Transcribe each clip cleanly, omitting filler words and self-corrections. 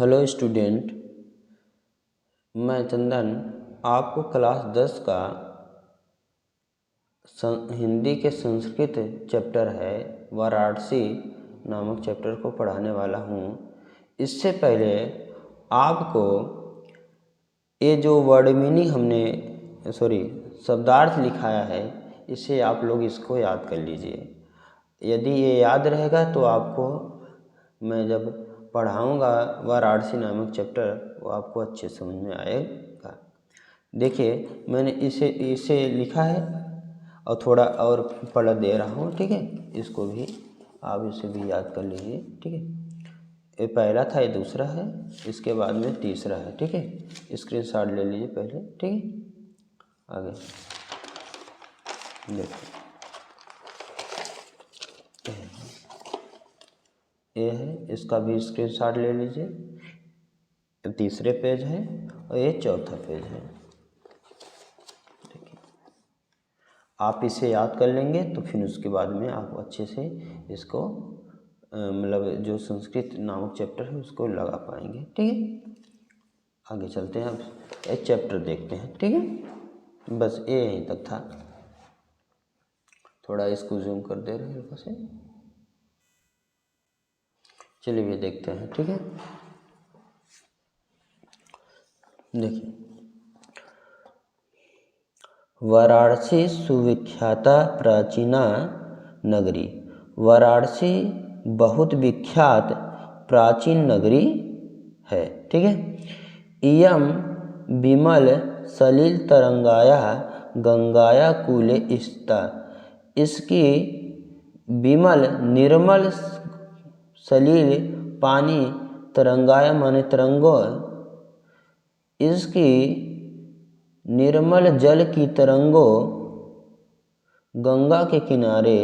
Hello student, मैं चंदन आपको class 10 का हिंदी के संस्कृत चैप्टर है वाराणसी नामक चैप्टर को पढ़ाने वाला हूँ। इससे पहले आपको ये जो वर्ड मीनिंग हमने शब्दार्थ लिखाया है, इसे आप लोग इसको याद कर लीजिए। यदि ये याद रहेगा तो आपको मैं जब पढ़ाऊँगा वाराणसी नामक चैप्टर, वो आपको अच्छे समझ में आएगा। देखिए, मैंने इसे लिखा है और थोड़ा और पढ़ दे रहा हूँ, ठीक है। इसको भी आप इसे भी याद कर लीजिए, ठीक है। ये पहला था, ये दूसरा है, इसके बाद में तीसरा है, ठीक है। स्क्रीनशॉट ले लीजिए पहले, ठीक है। आगे देखिए, ये है, इसका भी स्क्रीनशॉट ले लीजिए। ये तीसरे पेज है और ये चौथा पेज है। देखिए, आप इसे याद कर लेंगे तो फिर उसके बाद में आप अच्छे से इसको मतलब जो संस्कृत नामक चैप्टर है उसको लगा पाएंगे, ठीक है। आगे चलते हैं, अब एक चैप्टर देखते हैं, ठीक है। बस ये यहीं तक था। थोड़ा इसको जूम कर दे रहे हैं से। चलिए ये देखते हैं, ठीक है। देखिए, वाराणसी सुविख्याता प्राचीना नगरी। वाराणसी बहुत विख्यात प्राचीन नगरी है, ठीक है। इयं विमल सलिल तरंगाया गंगाया कूले स्थिता। इसकी विमल निर्मल सलिल पानी, तरंगाया माने तरंगों, इसकी निर्मल जल की तरंगों गंगा के किनारे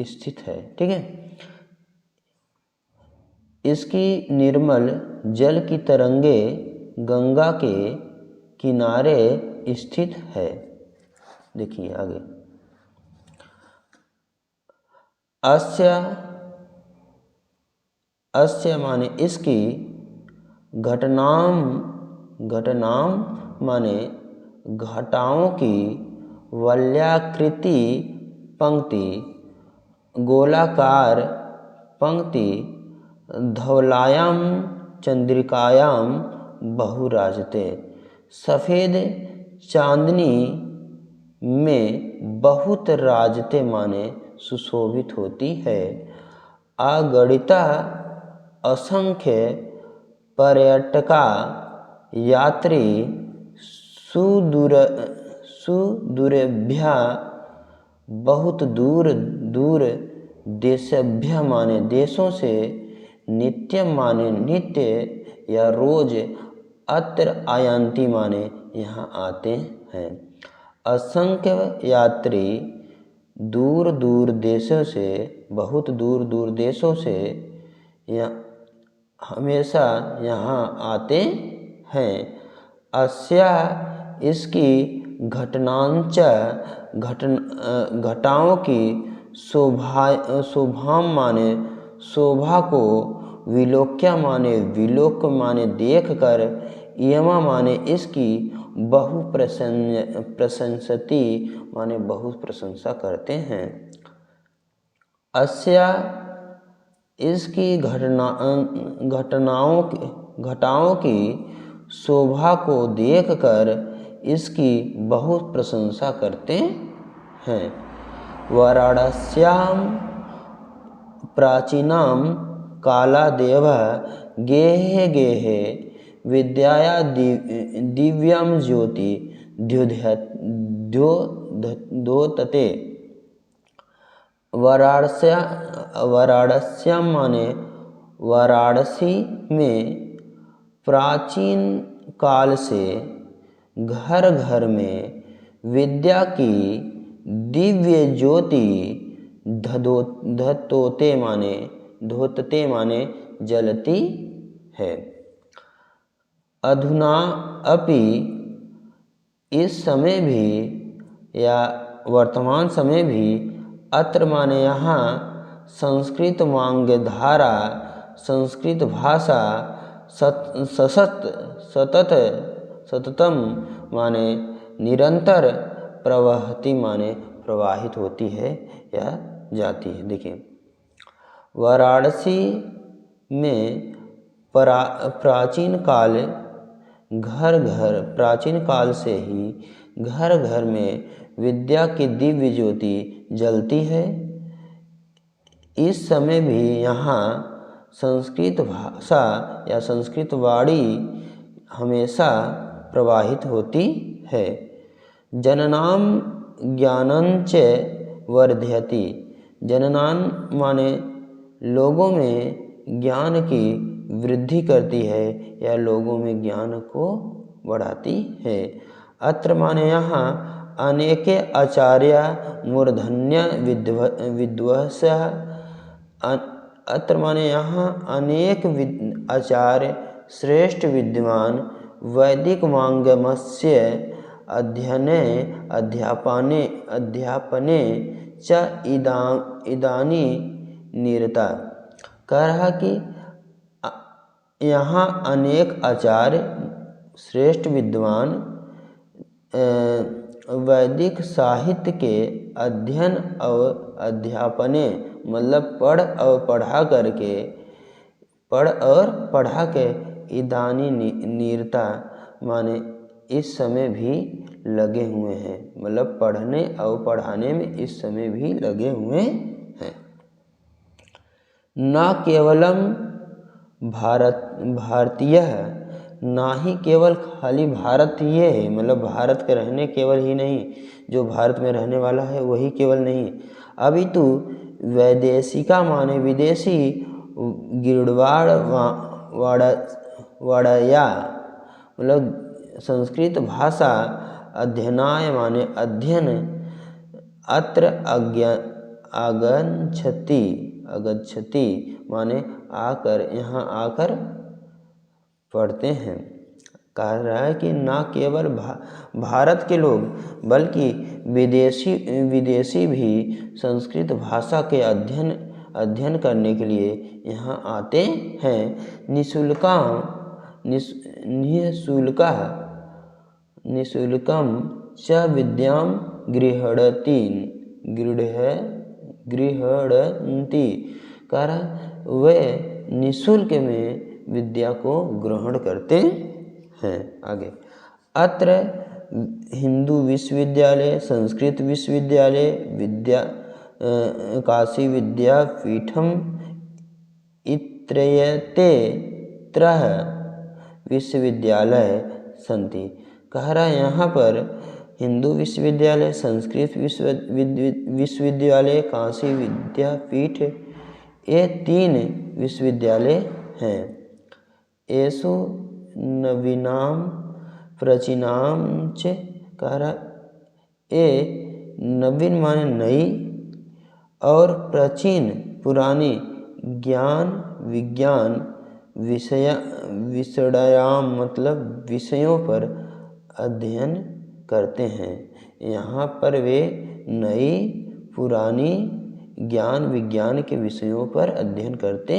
स्थित है, ठीक है। इसकी निर्मल जल की तरंगे गंगा के किनारे स्थित है। देखिए आगे, अस्य माने इसकी, घटनाम माने घटाओं की, वलयाकृति पंक्ति, गोलाकार पंक्ति, धवलायाम चंद्रिकायाम बहुराजते। सफ़ेद चांदनी में बहुत राजते माने सुशोभित होती है। अगणिता असंख्य पर्यटका यात्री सुदूरभ्या बहुत दूर दूर देशभ्य माने देशों से, नित्य माने नित्य या रोज, अत्र आयंती माने यहाँ आते हैं। असंख्य यात्री दूर दूर देशों से, बहुत दूर दूर देशों से हमेशा यहाँ आते हैं। अस्या इसकी घटनांच घटाओं की शोभा माने शोभा को, विलोक्या माने विलोक माने देख कर, यमा माने इसकी, बहु प्रशंसती माने बहुत प्रशंसा करते हैं। अस्या इसकी घटाओं की शोभा को देखकर इसकी बहुत प्रशंसा करते हैं। वाराणस्याम प्राचीनाम कालादेव गेहे गेहे विद्याया दिव्यम ज्योति द्योतते। वाराणस्याम माने वाराणसी में प्राचीन काल से घर घर में विद्या की दिव्य ज्योति धोतते माने जलती है। अधुना अपि इस समय भी या वर्तमान समय भी, अत्र माने यहाँ, संस्कृत वांग्धारा संस्कृत भाषा सतत सततम माने निरंतर, प्रवहति माने प्रवाहित होती है या जाती है। देखिए वाराणसी में प्राचीन काल से ही घर घर में विद्या की दिव्य ज्योति जलती है। इस समय भी यहाँ संस्कृत भाषा या संस्कृत वाणी हमेशा प्रवाहित होती है। जननाम ज्ञानंच वर्धयति, जननान माने लोगों में ज्ञान की वृद्धि करती है या लोगों में ज्ञान को बढ़ाती है। अत्र माने यहाँ अनेके आचार्य मूर्धन्य विद्वंसः, अत्र माने यहाँ अनेक आचार्य श्रेष्ठ विद्वान वैदिक वाङ्मयस्य अध्ययने अध्यापने च इदानी निरता। कह रहा कि यहाँ अनेक आचार्य श्रेष्ठ विद्वान वैदिक साहित्य के अध्ययन और अध्यापने मतलब पढ़ और पढ़ा के इदानी निरता माने इस समय भी लगे हुए हैं, मतलब पढ़ने और पढ़ाने में इस समय भी लगे हुए हैं। न केवलम भारतीय, ना ही केवल खाली भारतीय है, मतलब भारत के रहने केवल ही नहीं, जो भारत में रहने वाला है वही केवल नहीं, अभी तो वैदेशिका माने विदेशी गिरवाड़ वाड़या मतलब संस्कृत भाषा अध्ययनाय माने अध्ययन, अत्र आगच्छति माने आकर, यहाँ आकर पढ़ते हैं। कह रहा है कि ना केवल भारत के लोग बल्कि विदेशी भी संस्कृत भाषा के अध्ययन करने के लिए यहाँ आते हैं। निःशुल्कम च विद्यां गृह्णन्ति, कारण वे निःशुल्क में विद्या को ग्रहण करते हैं। आगे अत्र हिंदू विश्वविद्यालय, संस्कृत विश्वविद्यालय, काशी विद्यापीठम इत्येते त्रयः विश्वविद्यालय सन्ति। कह रहा है यहाँ पर हिंदू विश्वविद्यालय, संस्कृत विश्वविद्यालय, काशी विद्यापीठ, ये 3 विश्वविद्यालय हैं। येषु नवीनां प्राचीनां च, कह रहा ये नवीन माने नई और प्राचीन पुरानी ज्ञान विज्ञान विषयाम मतलब विषयों पर अध्ययन करते हैं। यहाँ पर वे नई पुरानी ज्ञान विज्ञान के विषयों पर अध्ययन करते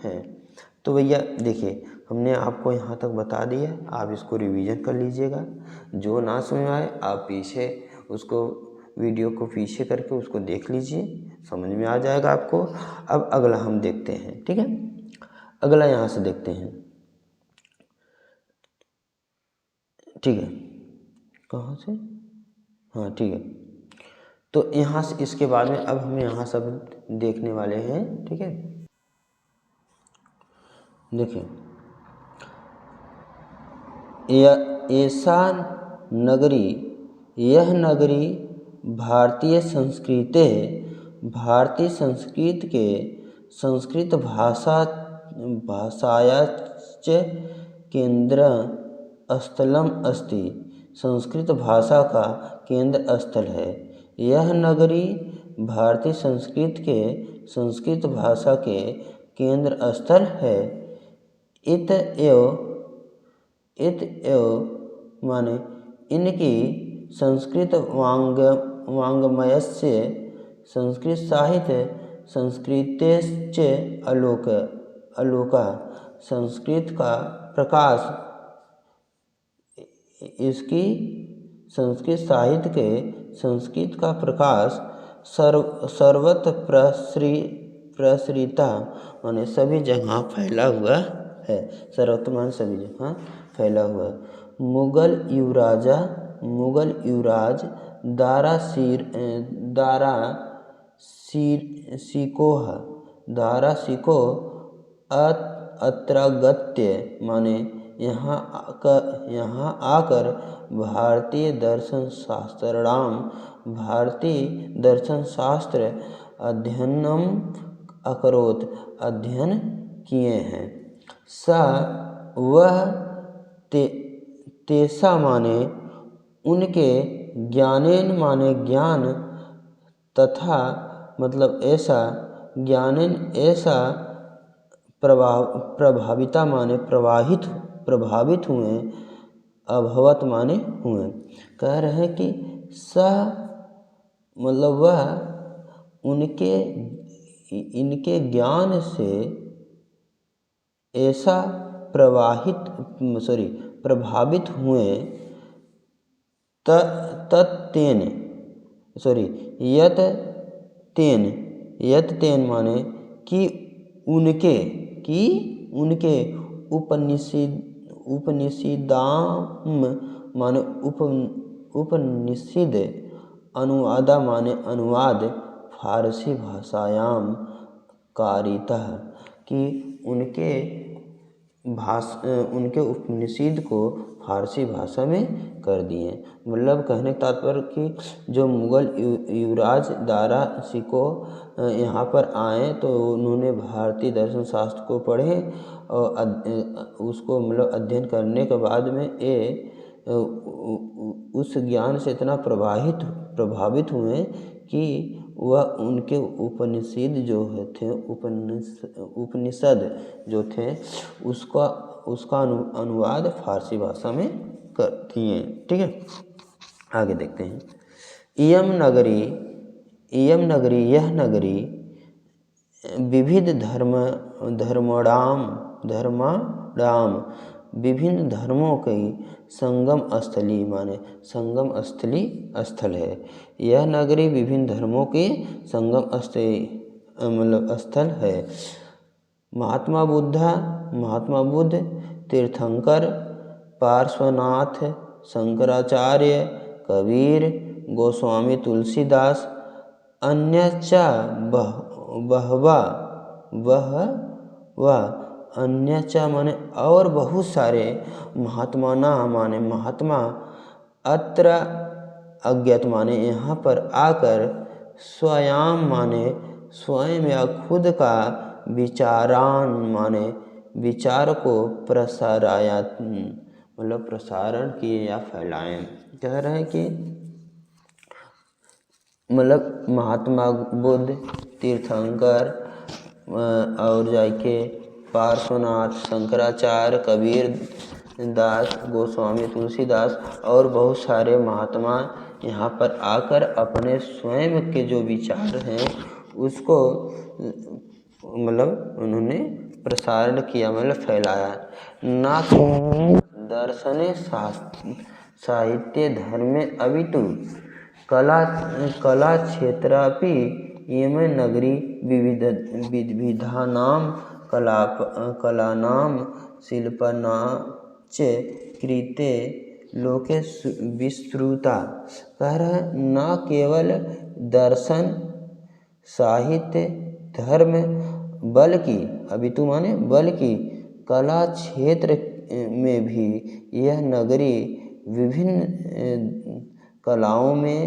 हैं। तो भैया देखिए हमने आपको यहाँ तक बता दिया, आप इसको रिवीजन कर लीजिएगा। जो ना समझ आए आप पीछे उसको वीडियो को पीछे करके उसको देख लीजिए, समझ में आ जाएगा आपको। अब अगला हम देखते हैं, ठीक है। अगला यहाँ से देखते हैं, ठीक है। कहाँ से? हाँ ठीक है। तो यहाँ से इसके बाद में अब हम यहाँ सब देखने वाले हैं, ठीक है। देखिए ऐसा नगरी, यह नगरी भारतीय संस्कृत के संस्कृत भाषायाश्च केंद्र स्थलम अस्ति, संस्कृत भाषा का केंद्र स्थल है। यह नगरी भारतीय संस्कृत के संस्कृत भाषा के केंद्र स्थल है। इत एव माने इनकी संस्कृत वाङ्मयस्य, संस्कृत साहित्य संस्कृतेश्च अलोका, संस्कृत का प्रकाश, इसकी संस्कृत साहित्य के संस्कृत का प्रकाश सर्वत्र प्रसरिता माने सभी जगह फैला हुआ है। सर्वत्र माने सभी जगह फैला हुआ है। मुगल युवराज दारा सिको अत्रागत्य माने यहाँ आकर भारतीय दर्शन शास्त्र अध्ययनम अकरोत, अध्ययन किए हैं। वह तेसा माने उनके ज्ञानेन माने ज्ञान तथा मतलब ऐसा ज्ञानेन ऐसा प्रभाविता माने प्रभावित हुए, अभवत माने हुए। कह रहे हैं कि मतलब वह इनके ज्ञान से ऐसा प्रभावित हुए यत तेन माने कि उनके उपनिषदाम माने उपनिषद अनुवादा माने अनुवाद फारसी भाषायाम कारितः कि उनके उपनिषद को फारसी भाषा में कर दिए। मतलब कहने का तात्पर्य कि जो मुगल युवराज दारा सिको यहाँ पर आए तो उन्होंने भारतीय दर्शन शास्त्र को पढ़े और उसको मतलब अध्ययन करने के बाद में उस ज्ञान से इतना प्रभावित हुए कि वह उनके उपनिषद जो थे उपनिषद जो थे उसका अनुवाद फारसी भाषा में कर दिए। ठीक है, आगे देखते हैं। यह नगरी विविध धर्माणाम विभिन्न धर्मों की संगम स्थल है। यह नगरी विभिन्न धर्मों के संगम स्थल है। महात्मा बुद्ध, तीर्थंकर, पार्श्वनाथ, शंकराचार्य, कबीर, गोस्वामी तुलसीदास, अन्यच अन्यच माने और बहुत सारे महात्मा अत्र अज्ञात माने यहाँ पर आकर स्वयं माने स्वयं या खुद का विचारान माने विचार को प्रसारण किए या फैलाएं। कह रहे हैं कि मतलब महात्मा बुद्ध, तीर्थंकर और जाके पार्श्वनाथ, शंकराचार्य, कबीर दास, गोस्वामी तुलसीदास और बहुत सारे महात्मा यहाँ पर आकर अपने स्वयं के जो विचार हैं उसको मतलब उन्होंने प्रसारण किया, मतलब फैलाया। ना दर्शन साहित्य धर्म अभितु कला क्षेत्रापि इयं नगरी विविधानां कलानां शिल्पानां च कृते लोके विस्तृता। कह रहे हैं न केवल दर्शन साहित्य धर्म बल्कि अभितु माने बल्कि कला क्षेत्र में भी यह नगरी विभिन्न कलाओं में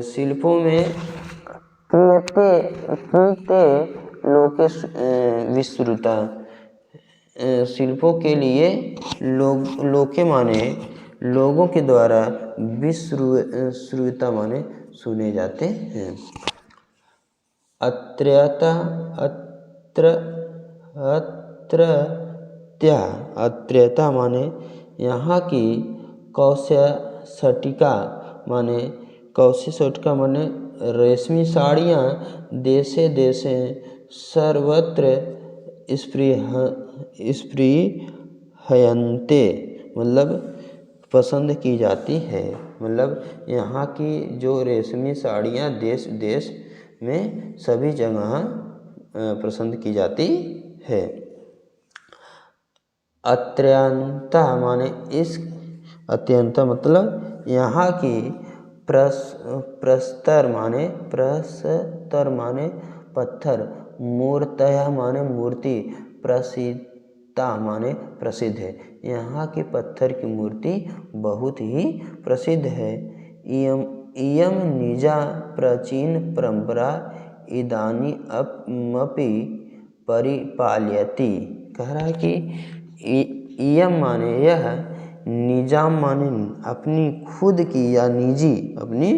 शिल्पों में लोके विस्तृता। शिल्पों के लिए लोके माने लोगों के द्वारा विस्तृता माने सुने जाते हैं। अत्रत्या माने यहाँ की कौशटिका माने रेशमी साड़ियाँ देशे देशे सर्वत्र स्पृहयन्ते, मतलब पसंद की जाती है। मतलब यहाँ की जो रेशमी साड़ियाँ देश देश में सभी जगह पसंद की जाती है। अत्यंत माने इस अत्यंत मतलब यहाँ की प्रस्तर माने पत्थर, मूर्तयः माने मूर्ति, प्रसिद्धा माने प्रसिद्ध है। यहाँ की पत्थर की मूर्ति बहुत ही प्रसिद्ध है। इयम निजा प्राचीन परंपरा इदानीमपि परिपाल्यते। कह रहा है कि इयम माने यह, निजाम माने अपनी खुद की या निजी, अपनी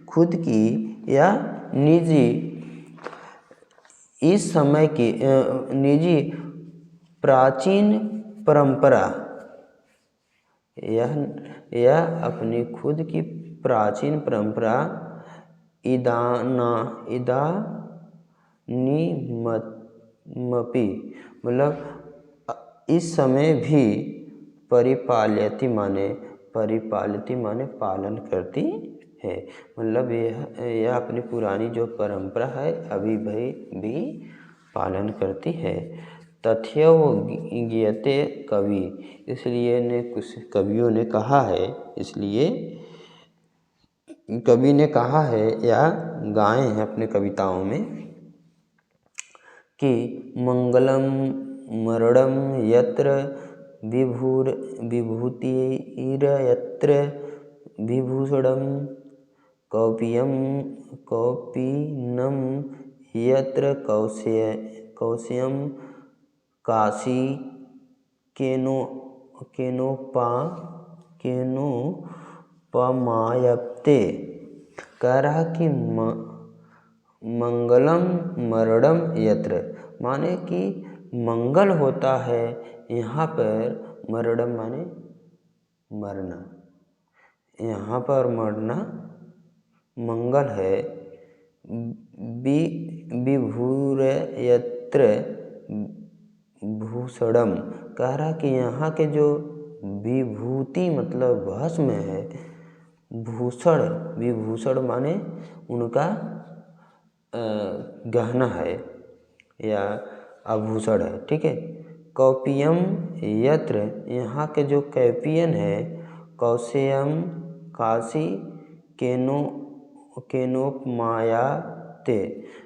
खुद की या निजी, इस समय की निजी प्राचीन परंपरा, यह अपनी खुद की प्राचीन परंपरा इदानीमपि मतलब इस समय भी परिपाल्यति माने पालन करती है। मतलब यह अपनी पुरानी जो परंपरा है अभी भी पालन करती है। तथ्यो गीयते कवि, इसलिए ने कुछ कवियों ने कहा है, इसलिए कवि ने कहा है या गाए हैं अपने कविताओं में कि मंगलम मरणम यत्र विभूतिर्यत्र विभूषणम, कौपीनम यत्र कौशयम, काशी केनोपमायते। कह रहा कि मंगलम मरणम यत्र माने कि मंगल होता है यहाँ पर, मरणम माने मरना, यहाँ पर मरना मंगल है। विभूरयत्र भूषणम, कह रहा कि यहाँ के जो विभूति मतलब भस्म है, भूषण विभूषण माने उनका गहना है या आभूषण है, ठीक है। कौपियम यत्र, यहाँ के जो कैपियन है, कौशयम काशी केनोपमायाते,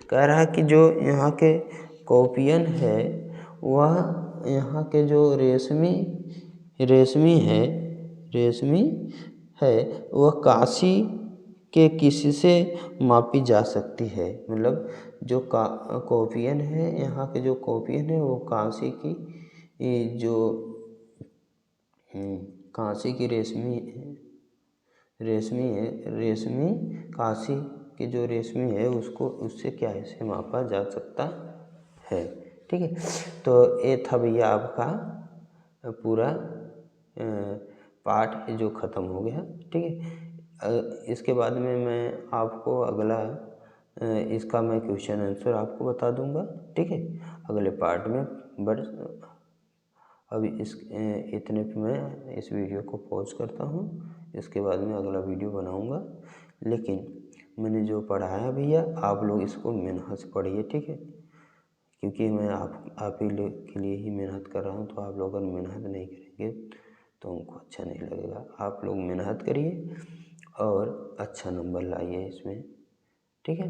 कह रहा कि जो यहाँ के कौपियन है वह यहाँ के जो रेशमी है वह काशी के किसी से मापी जा सकती है। मतलब जो कौपियन है, यहाँ के जो कौपियन है वो काशी की काशी की रेशमी काशी की जो रेशमी है उसको उससे क्या ऐसे मापा जा सकता है, ठीक है। तो ये था भैया आपका पूरा पाठ जो ख़त्म हो गया, ठीक है। इसके बाद में मैं आपको अगला इसका मैं क्वेश्चन आंसर आपको बता दूंगा, ठीक है, अगले पार्ट में। बट अभी इतने पे मैं इस वीडियो को पॉज करता हूँ, इसके बाद में अगला वीडियो बनाऊंगा। लेकिन मैंने जो पढ़ाया भैया आप लोग इसको मेहनत से पढ़िए, ठीक है, क्योंकि मैं आप ही के लिए ही मेहनत कर रहा हूँ। तो आप लोग अगर मेहनत नहीं करेंगे तो हमको अच्छा नहीं लगेगा। आप लोग मेहनत करिए और अच्छा नंबर लाइए इसमें, ठीक है।